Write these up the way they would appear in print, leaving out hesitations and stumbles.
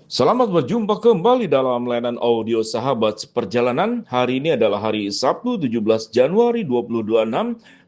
Selamat berjumpa kembali dalam layanan audio Sahabat Seperjalanan. Hari ini adalah hari Sabtu 17 Januari 2026.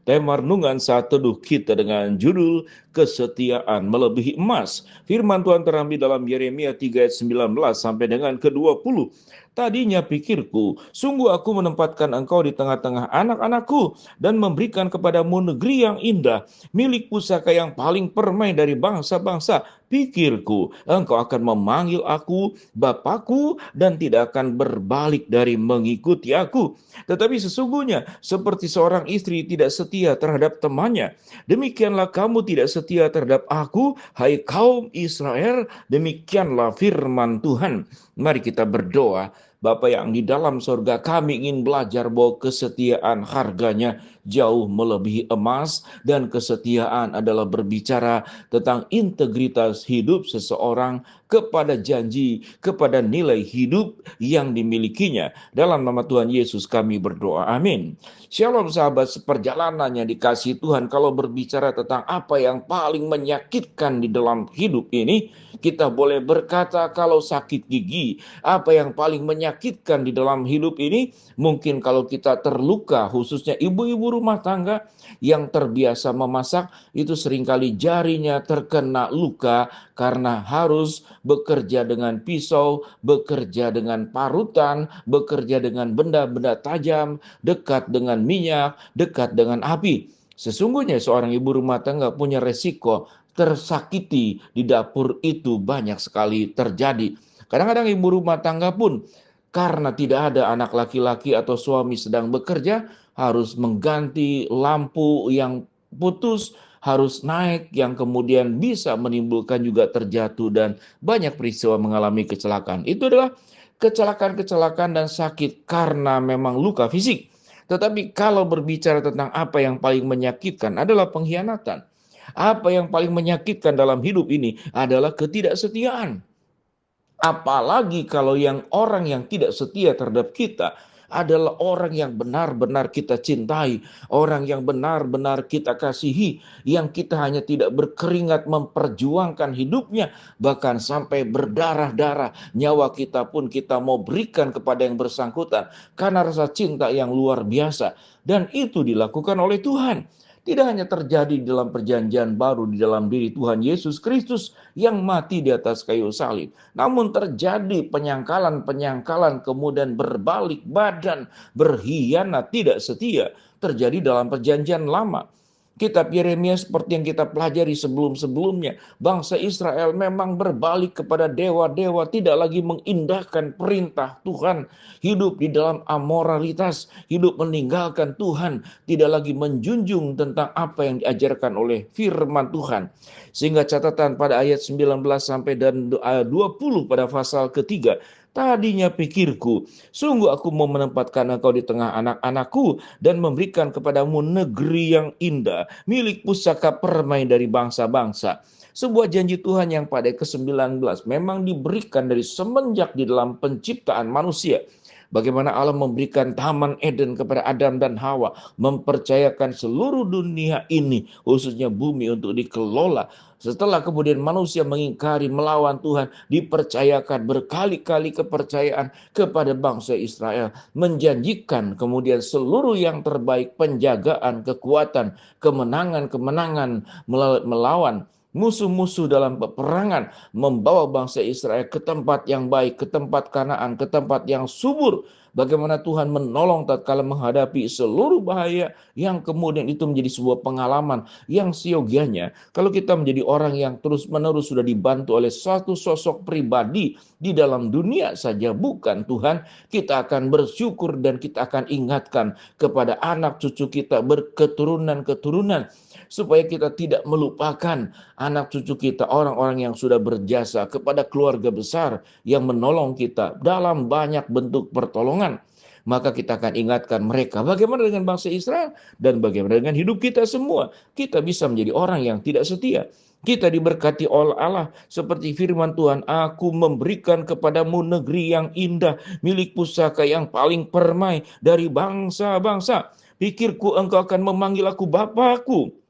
Tema renungan saat teduh kita dengan judul Kesetiaan Melebihi Emas. Firman Tuhan terambil dalam Yeremia 3 ayat 19 sampai dengan ke-20. Tadinya pikirku, sungguh aku menempatkan engkau di tengah-tengah anak-anakku dan memberikan kepadamu negeri yang indah, milik pusaka yang paling permai dari bangsa-bangsa. Pikirku, engkau akan memanggil aku Bapakku dan tidak akan berbalik dari mengikuti aku. Tetapi sesungguhnya seperti seorang istri tidak setia terhadap temannya, demikianlah kamu tidak setia terhadap aku, hai kaum Israel. Demikianlah firman Tuhan. Mari kita berdoa. Bapa yang di dalam surga, kami ingin belajar bahwa kesetiaan harganya jauh melebihi emas, dan kesetiaan adalah berbicara tentang integritas hidup seseorang kepada janji, kepada nilai hidup yang dimilikinya. Dalam nama Tuhan Yesus kami berdoa, amin. Shalom sahabat seperjalanan yang dikasihi Tuhan. Kalau berbicara tentang apa yang paling menyakitkan di dalam hidup ini, kita boleh berkata kalau sakit gigi. Apa yang paling menyakitkan di dalam hidup ini? Mungkin kalau kita terluka, khususnya ibu-ibu rumah tangga yang terbiasa memasak, itu seringkali jarinya terkena luka karena harus bekerja dengan pisau, bekerja dengan parutan, bekerja dengan benda-benda tajam, dekat dengan minyak, dekat dengan api. Sesungguhnya seorang ibu rumah tangga punya resiko tersakiti di dapur, itu banyak sekali terjadi. Kadang-kadang ibu rumah tangga pun karena tidak ada anak laki-laki atau suami sedang bekerja, harus mengganti lampu yang putus, harus naik yang kemudian bisa menimbulkan juga terjatuh dan banyak peristiwa mengalami kecelakaan. Itu adalah kecelakaan-kecelakaan dan sakit karena memang luka fisik. Tetapi kalau berbicara tentang apa yang paling menyakitkan adalah pengkhianatan. Apa yang paling menyakitkan dalam hidup ini adalah ketidaksetiaan. Apalagi kalau orang yang tidak setia terhadap kita adalah orang yang benar-benar kita cintai, orang yang benar-benar kita kasihi, yang kita hanya tidak berkeringat memperjuangkan hidupnya, bahkan sampai berdarah-darah, nyawa kita pun kita mau berikan kepada yang bersangkutan karena rasa cinta yang luar biasa. Dan itu dilakukan oleh Tuhan. Tidak hanya terjadi dalam perjanjian baru di dalam diri Tuhan Yesus Kristus yang mati di atas kayu salib, namun terjadi penyangkalan-penyangkalan, kemudian berbalik badan, berkhianat, tidak setia, terjadi dalam perjanjian lama. Kitab Yeremia seperti yang kita pelajari sebelum-sebelumnya, bangsa Israel memang berbalik kepada dewa-dewa, tidak lagi mengindahkan perintah Tuhan, hidup di dalam amoralitas, hidup meninggalkan Tuhan, tidak lagi menjunjung tentang apa yang diajarkan oleh firman Tuhan. Sehingga catatan pada ayat 19 sampai dan 20 pada pasal ketiga, tadinya pikirku, sungguh aku mau menempatkan engkau di tengah anak-anakku dan memberikan kepadamu negeri yang indah, milik pusaka permai dari bangsa-bangsa. Sebuah janji Tuhan yang pada ke-19 memang diberikan dari semenjak di dalam penciptaan manusia. Bagaimana Allah memberikan Taman Eden kepada Adam dan Hawa, mempercayakan seluruh dunia ini, khususnya bumi, untuk dikelola. Setelah kemudian manusia mengingkari, melawan Tuhan, dipercayakan berkali-kali kepercayaan kepada bangsa Israel, menjanjikan kemudian seluruh yang terbaik, penjagaan, kekuatan, kemenangan-kemenangan melawan musuh-musuh dalam peperangan, membawa bangsa Israel ke tempat yang baik, ke tempat Kanaan, ke tempat yang subur. Bagaimana Tuhan menolong tatkala menghadapi seluruh bahaya, yang kemudian itu menjadi sebuah pengalaman yang siogianya. Kalau kita menjadi orang yang terus-menerus sudah dibantu oleh suatu sosok pribadi di dalam dunia saja, bukan Tuhan, kita akan bersyukur dan kita akan ingatkan kepada anak cucu kita berketurunan-keturunan, supaya kita tidak melupakan anak cucu kita, orang-orang yang sudah berjasa, kepada keluarga besar yang menolong kita dalam banyak bentuk pertolongan. Maka kita akan ingatkan mereka. Bagaimana dengan bangsa Israel dan bagaimana dengan hidup kita semua? Kita bisa menjadi orang yang tidak setia. Kita diberkati oleh Allah seperti firman Tuhan, aku memberikan kepadamu negeri yang indah, milik pusaka yang paling permai dari bangsa-bangsa. Pikirku engkau akan memanggil aku Bapakku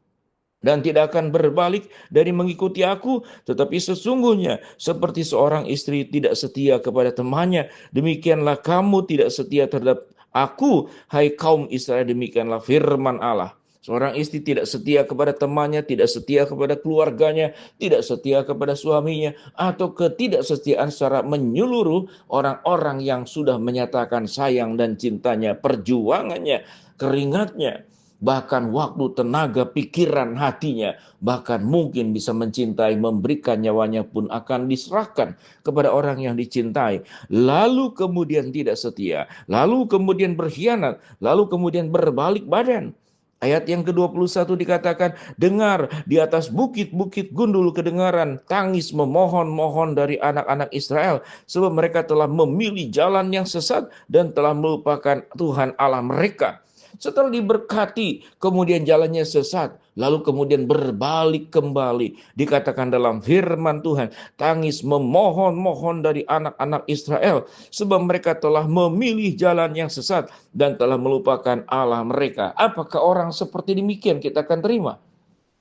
dan tidak akan berbalik dari mengikuti aku, tetapi sesungguhnya seperti seorang istri tidak setia kepada temannya, demikianlah kamu tidak setia terhadap aku, hai kaum Israel. Demikianlah firman Allah. Seorang istri tidak setia kepada temannya, tidak setia kepada keluarganya, tidak setia kepada suaminya, atau ketidaksetiaan secara menyeluruh orang-orang yang sudah menyatakan sayang dan cintanya, perjuangannya, keringatnya, bahkan waktu, tenaga, pikiran, hatinya, bahkan mungkin bisa mencintai, memberikan nyawanya pun akan diserahkan kepada orang yang dicintai. Lalu kemudian tidak setia, lalu kemudian berkhianat, lalu kemudian berbalik badan. Ayat yang ke-21 dikatakan, dengar di atas bukit-bukit gundul kedengaran tangis memohon-mohon dari anak-anak Israel, sebab mereka telah memilih jalan yang sesat dan telah melupakan Tuhan Allah mereka. Setelah diberkati, kemudian jalannya sesat, lalu kemudian berbalik kembali. Dikatakan dalam firman Tuhan, tangis memohon-mohon dari anak-anak Israel, sebab mereka telah memilih jalan yang sesat dan telah melupakan Allah mereka. Apakah orang seperti demikian kita akan terima?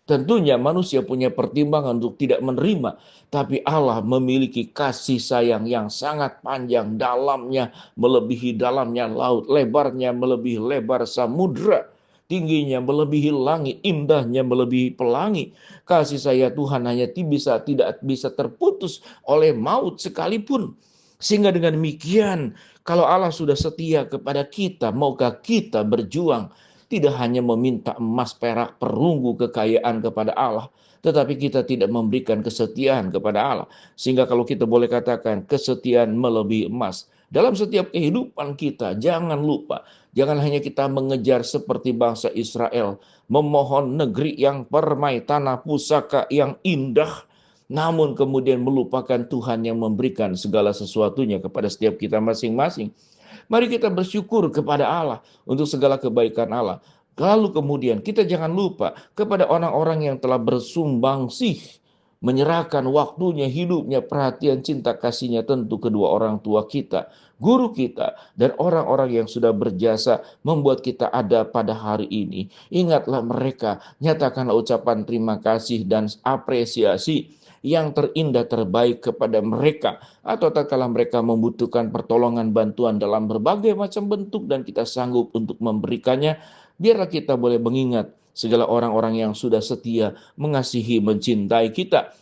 Tentunya manusia punya pertimbangan untuk tidak menerima, tapi Allah memiliki kasih sayang yang sangat panjang, dalamnya melebihi dalamnya laut, lebarnya melebihi lebar samudra, tingginya melebihi langit, indahnya melebihi pelangi. Kasih saya Tuhan hanya tidak bisa terputus oleh maut sekalipun. Sehingga dengan demikian, kalau Allah sudah setia kepada kita, maukah kita berjuang? Tidak hanya meminta emas, perak, perunggu, kekayaan kepada Allah, tetapi kita tidak memberikan kesetiaan kepada Allah. Sehingga kalau kita boleh katakan kesetiaan melebihi emas. Dalam setiap kehidupan kita, jangan lupa, jangan hanya kita mengejar seperti bangsa Israel, memohon negeri yang permai, tanah pusaka yang indah, namun kemudian melupakan Tuhan yang memberikan segala sesuatunya kepada setiap kita masing-masing. Mari kita bersyukur kepada Allah untuk segala kebaikan Allah. Lalu kemudian kita jangan lupa kepada orang-orang yang telah bersumbangsih, menyerahkan waktunya, hidupnya, perhatian, cinta kasihnya, tentu kedua orang tua kita, guru kita, dan orang-orang yang sudah berjasa membuat kita ada pada hari ini. Ingatlah mereka, nyatakanlah ucapan terima kasih dan apresiasi yang terindah terbaik kepada mereka, atau tatkala mereka membutuhkan pertolongan bantuan dalam berbagai macam bentuk dan kita sanggup untuk memberikannya, biarlah kita boleh mengingat segala orang-orang yang sudah setia, mengasihi, mencintai kita,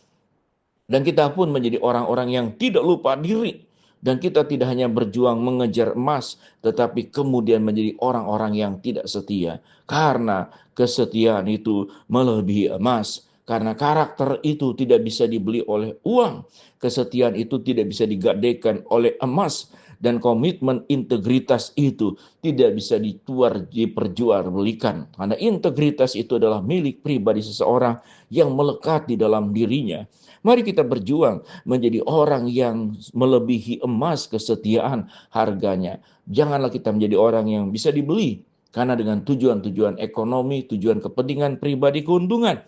dan kita pun menjadi orang-orang yang tidak lupa diri. Dan kita tidak hanya berjuang mengejar emas, tetapi kemudian menjadi orang-orang yang tidak setia. Karena kesetiaan itu melebihi emas. Karena karakter itu tidak bisa dibeli oleh uang. Kesetiaan itu tidak bisa digadaikan oleh emas. Dan komitmen integritas itu tidak bisa diperjualbelikan. Karena integritas itu adalah milik pribadi seseorang yang melekat di dalam dirinya. Mari kita berjuang menjadi orang yang melebihi emas kesetiaan harganya. Janganlah kita menjadi orang yang bisa dibeli. Karena dengan tujuan-tujuan ekonomi, tujuan kepentingan pribadi, keuntungan.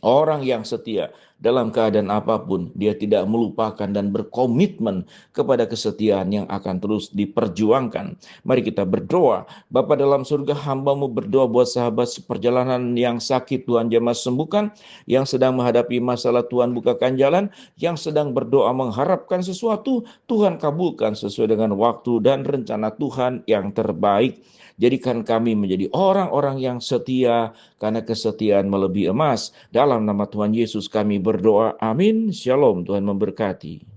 Orang yang setia dalam keadaan apapun, dia tidak melupakan dan berkomitmen kepada kesetiaan yang akan terus diperjuangkan. Mari kita berdoa. Bapa dalam surga, hamba-Mu berdoa buat sahabat seperjalanan yang sakit, Tuhan jamah sembuhkan, yang sedang menghadapi masalah, Tuhan bukakan jalan, yang sedang berdoa mengharapkan sesuatu, Tuhan kabulkan sesuai dengan waktu dan rencana Tuhan yang terbaik. Jadikan kami menjadi orang-orang yang setia, karena kesetiaan melebihi emas. Dalam nama Tuhan Yesus kami berdoa. Amin. Shalom. Tuhan memberkati.